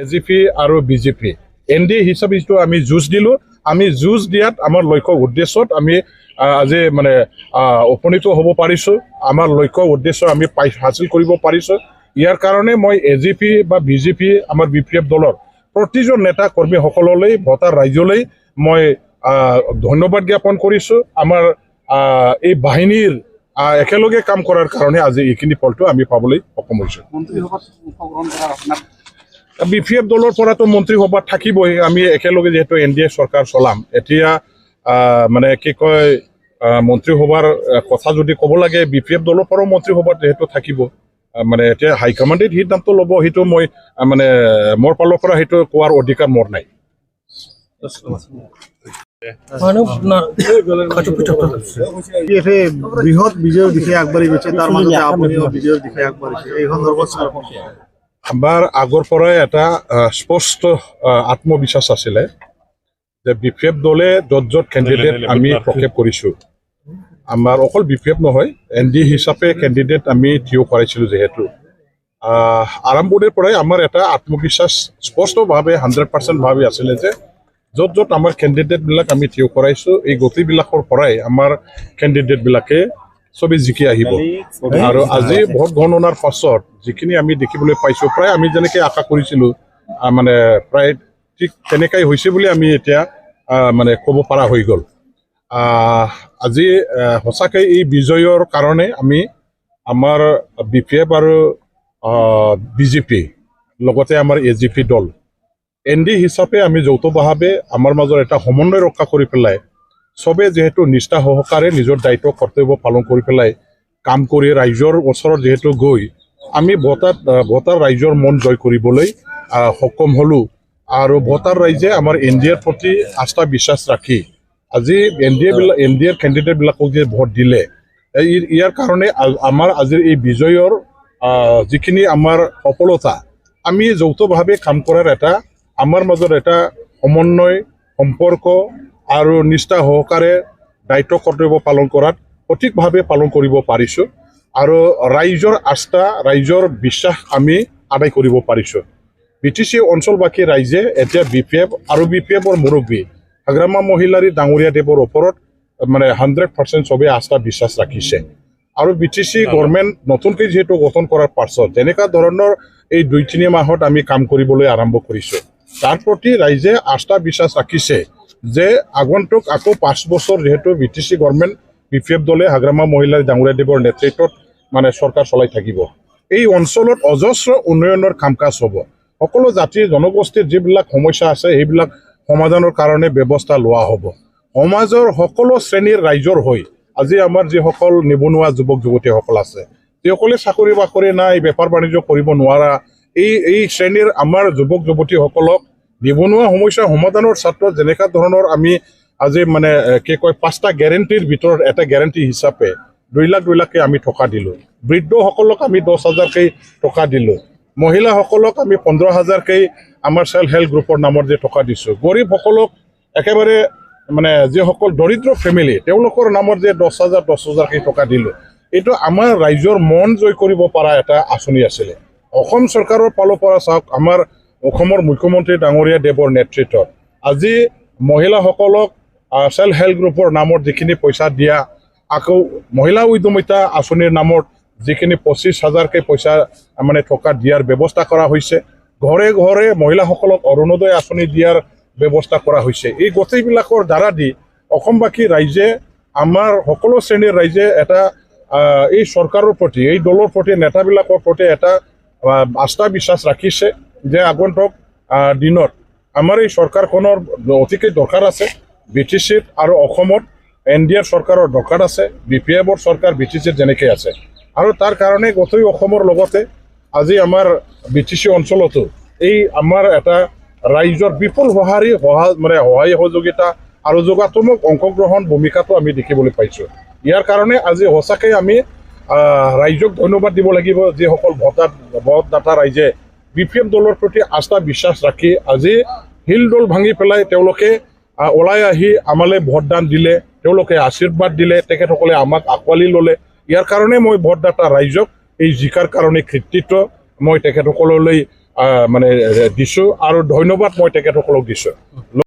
AGP আৰু BJP ND হিচাপে যিটো আমি যুঁজ দিলোঁ, আমি যুঁজ দিয়াত আমাৰ লক্ষ্য উদ্দেশ্যত আমি আজি মানে উপনীত হ'ব পাৰিছোঁ। আমাৰ লক্ষ্য উদ্দেশ্য আমি হাসিল কৰিব পাৰিছোঁ। ইয়াৰ কাৰণে মই এজিপি বা বিজেপি আমাৰ BPF দলৰ প্ৰতিজন নেতা কৰ্মীসকললৈ ভোটাৰ ৰাইজলৈ মই ধন্যবাদ জ্ঞাপন কৰিছোঁ। আমাৰ এই বাহিনীৰ একেলগে কাম কৰাৰ কাৰণে আজি এইখিনি ফলটো আমি পাবলৈ সক্ষম হৈছোঁ। BPF দলৰ পৰাতো মন্ত্ৰীসভাত থাকিবই। আমি একেলগে যিহেতু NDA চৰকাৰ চলাম, এতিয়া মানে কি কয় মন্ত্ৰীসভাৰ কথা যদি ক'ব লাগে, BPF দলৰ পৰাও মন্ত্ৰীসভাত যিহেতু থাকিব, মানে এতিয়া হাইকমাণ্ডে সিদ্ধান্ত ল'ব, সেইটো মই মানে মোৰ ফালৰ পৰা সেইটো কোৱাৰ অধিকাৰ মোৰ নাই। বৃহৎ বিজয়ৰ দিশে আগবাঢ়ি গৈছে, তাৰ মাজতে আপুনিও বিজয়ৰ দিশে আগবাঢ়িছে, এই সন্দৰ্ভত আমাৰ আগৰ পৰাই এটা স্পষ্ট আত্মবিশ্বাস আছিলে যে BPF দলে য'ত কেণ্ডিডেট আমি প্ৰক্ষেপ কৰিছোঁ, আমাৰ অকল BPF নহয়, ND হিচাপে কেণ্ডিডেট আমি থিয় কৰাইছিলোঁ। যিহেতু আৰম্ভণিৰ পৰাই আমাৰ এটা আত্মবিশ্বাস স্পষ্টভাৱে 100% ভাৱে আছিলে যে য'ত আমাৰ কেণ্ডিডেটবিলাক আমি থিয় কৰাইছোঁ, এই গোটেইবিলাকৰ পৰাই আমাৰ কেণ্ডিডেটবিলাকে চবেই জিকি আহিব। আৰু আজি ভোট গণনাৰ পাছত যিখিনি আমি দেখিবলৈ পাইছোঁ, প্ৰায় আমি যেনেকৈ আশা কৰিছিলোঁ, মানে প্ৰায় ঠিক তেনেকাই হৈছে বুলি আমি এতিয়া মানে ক'ব পৰা হৈ গ'ল। আজি সঁচাকৈ এই বিজয়ৰ কাৰণে আমি আমাৰ BPF আৰু বিজেপি লগতে আমাৰ AGP দল ND হিচাপে আমি যৌথভাৱে আমাৰ মাজৰ এটা সমন্বয় ৰক্ষা কৰি পেলাই চবে যিহেতু নিষ্ঠা সহকাৰে নিজৰ দায়িত্ব কৰ্তব্য পালন কৰি পেলাই কাম কৰি ৰাইজৰ ওচৰত যিহেতু গৈ আমি ভোটাৰ ৰাইজৰ মন জয় কৰিবলৈ সক্ষম হ'লোঁ। আৰু ভোটাৰ ৰাইজে আমাৰ NDAৰ প্ৰতি আস্থা বিশ্বাস ৰাখি আজি NDAৰ কেণ্ডিডেটবিলাকক যে ভোট দিলে, ইয়াৰ কাৰণে আমাৰ আজিৰ এই বিজয়ৰ যিখিনি আমাৰ সফলতা, আমি যৌথভাৱে কাম কৰাৰ এটা আমাৰ মাজত এটা সমন্বয় সম্পৰ্ক আৰু নিষ্ঠা সহকাৰে দায়িত্ব কৰ্তব্য পালন কৰাত সঠিকভাৱে পালন কৰিব পাৰিছোঁ। আৰু ৰাইজৰ আস্থা, ৰাইজৰ বিশ্বাস আমি আদায় কৰিব পাৰিছোঁ। BTC অঞ্চলবাসী ৰাইজে এতিয়া BPF আৰু BPFৰ মুৰব্বী হাগ্ৰামা মহিলাৰী ডাঙৰীয়াদেৱৰ ওপৰত মানে 100% চবেই আস্থা বিশ্বাস ৰাখিছে। আৰু BTC গভৰ্ণমেণ্ট নতুনকৈ যিহেতু গঠন কৰাৰ পাছত যেনেকুৱা ধৰণৰ এই 2-3 মাহত আমি কাম কৰিবলৈ আৰম্ভ কৰিছোঁ, তাৰ প্ৰতি ৰাইজে আস্থা বিশ্বাস ৰাখিছে যে আগন্তুক আকৌ 5 বছৰ যিহেতু BTC গভৰ্ণমেণ্ট BPF দলে হাগ্ৰামা মহিলাৰী ডাঙৰীয়াদেৱৰ নেতৃত্বত মানে চৰকাৰ চলাই থাকিব। এই অঞ্চলত অজস্ৰ উন্নয়নৰ কাম কাজ হ'ব। সকলো জাতি জনগোষ্ঠীৰ যিবিলাক সমস্যা আছে সেইবিলাক সমাধানৰ কাৰণে ব্যৱস্থা লোৱা হ'ব। সমাজৰ সকলো শ্ৰেণীৰ ৰাইজৰ হৈ আজি আমাৰ যিসকল নিবনুৱা যুৱক যুৱতীসকল আছে, তেওঁলোকে চাকৰি বাকৰি নাই, বেপাৰ বাণিজ্য কৰিব নোৱাৰা এই শ্ৰেণীৰ আমাৰ যুৱক যুৱতীসকলক নিবনুৱা সমস্যা সমাধানৰ ক্ষেত্ৰত যেনেকুৱা ধৰণৰ আমি আজি মানে কি কয় 5টা গেৰেণ্টিৰ ভিতৰত এটা গেৰেণ্টি হিচাপে 2 লাখকৈ আমি টকা দিলোঁ। বৃদ্ধসকলক আমি 10,000কৈ টকা দিলোঁ। মহিলাসকলক আমি 15,000কৈ আমাৰ সেল্ফ হেল্প গ্ৰুপৰ নামত যে টকা দিছোঁ। গৰীবসকলক একেবাৰে মানে যিসকল দৰিদ্ৰ ফেমিলি তেওঁলোকৰ নামত যে 10,000কৈ টকা দিলোঁ। এইটো আমাৰ ৰাইজৰ মন জয় কৰিব পৰা এটা আঁচনি আছিলে। অসম চৰকাৰৰ ফালৰ পৰা চাওক, আমাৰ অসমৰ মুখ্যমন্ত্ৰী ডাঙৰীয়া দেৱৰ নেতৃত্বত আজি মহিলাসকলক সেল্ফ হেল্প গ্ৰুপৰ নামত যিখিনি পইচা দিয়া, আকৌ মহিলা উদ্যমিতা আঁচনিৰ নামত যিখিনি 25,000কৈ পইচা মানে টকা দিয়াৰ ব্যৱস্থা কৰা হৈছে। ঘৰে ঘৰে মহিলাসকলক অৰুণোদয় আঁচনি দিয়াৰ ব্যৱস্থা কৰা হৈছে। এই গোটেইবিলাকৰ দ্বাৰা দি অসমবাসী ৰাইজে, আমাৰ সকলো শ্ৰেণীৰ ৰাইজে এটা এই চৰকাৰৰ প্ৰতি, এই দলৰ প্ৰতি, নেতাবিলাকৰ প্ৰতি এটা আস্থা বিশ্বাস ৰাখিছে যে আগন্তুক দিনত আমাৰ এই চৰকাৰখনৰ অতিকৈ দৰকাৰ আছে। BTCত আৰু অসমত NDAৰ চৰকাৰৰ দৰকাৰ আছে। BPFৰ চৰকাৰ BTCত যেনেকৈ আছে, আৰু তাৰ কাৰণে গোটেই অসমৰ লগতে আজি আমাৰ BTC অঞ্চলতো এই আমাৰ এটা ৰাইজৰ বিপুল সঁহাৰি মানে সহায় সহযোগিতা আৰু যোগাত্মক অংশগ্ৰহণ ভূমিকাটো আমি দেখিবলৈ পাইছোঁ। ইয়াৰ কাৰণে আজি সঁচাকৈ আমি ৰাইজক ধন্যবাদ দিব লাগিব, যিসকল ভোটদাতা ৰাইজে BPF দলৰ প্ৰতি আস্থা বিশ্বাস ৰাখি আজি শিলডল ভাঙি পেলাই তেওঁলোকে ওলাই আহি আমালৈ ভোটদান দিলে, তেওঁলোকে আশীৰ্বাদ দিলে, তেখেতসকলে আমাক আঁকোৱালি ল'লে। ইয়াৰ কাৰণে মই ভোটদাতা ৰাইজক এই জিকাৰ কাৰণে কৃতিত্ব মই তেখেতসকললৈ মানে দিছোঁ আৰু ধন্যবাদ মই তেখেতসকলক দিছোঁ